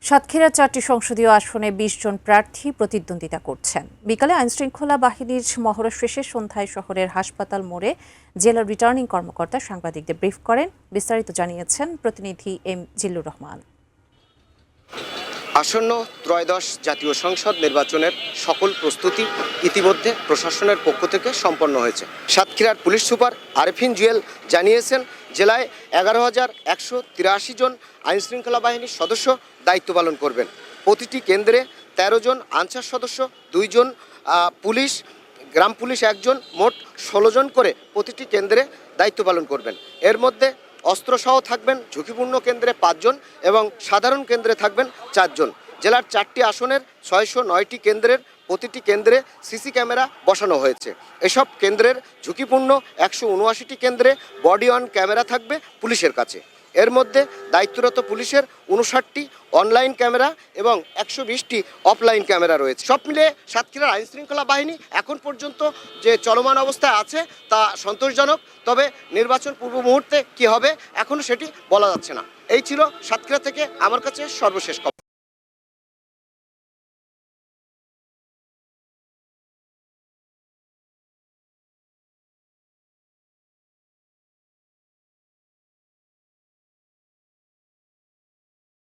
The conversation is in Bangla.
সাতক্ষীরার 4টি সংসদীয় আসনে 20 জন প্রার্থী প্রতিদ্বন্দ্বিতা করছেন। বিকালে আইনশৃঙ্খলা বাহিনীর মহড়া শেষে সন্ধ্যায় শহরের হাসপাতাল মোড়ে জেলার রিটার্নিং কর্মকর্তা সাংবাদিকদের ব্রিফ করেন। বিস্তারিত জানিয়েছেন প্রতিনিধি এম জিল্লুর রহমান। আসন্ন ত্রয়োদশ জাতীয় সংসদ নির্বাচনের সকল প্রস্তুতি ইতিমধ্যে প্রশাসনের পক্ষ থেকে সম্পন্ন হয়েছে। সাতক্ষীরার পুলিশ সুপার আরেফিন জুয়েল জানিয়েছেন, জেলায় 11,183 জন আইনশৃঙ্খলা বাহিনীর সদস্য দায়িত্ব পালন করবেন। প্রতিটি কেন্দ্রে 13 জন আনসার সদস্য, 2 জন পুলিশ, গ্রাম পুলিশ 1 জন, মোট 16 জন করে প্রতিটি কেন্দ্রে দায়িত্ব পালন করবেন। এর মধ্যে অস্ত্রসহ থাকবেন ঝুঁকিপূর্ণ কেন্দ্রে 5 জন এবং সাধারণ কেন্দ্রে থাকবেন 4 জন। জেলার 4টি আসনের 609টি কেন্দ্রের প্রতিটি কেন্দ্রে সিসি ক্যামেরা বসানো হয়েছে। এসব কেন্দ্রের ঝুঁকিপূর্ণ 179টি কেন্দ্রে বডি অন ক্যামেরা থাকবে পুলিশের কাছে। এর মধ্যে দায়িত্বরত পুলিশের 59টি অনলাইন ক্যামেরা এবং 120টি অফলাইন ক্যামেরা রয়েছে। সব মিলে সাতক্ষীরার আইনশৃঙ্খলা বাহিনী এখন পর্যন্ত যে চলমান অবস্থায় আছে তা সন্তোষজনক। তবে নির্বাচন পূর্ব মুহূর্তে কী হবে এখনও সেটি বলা যাচ্ছে না। এই ছিল সাতক্ষীরা থেকে আমার কাছে সর্বশেষ খবর।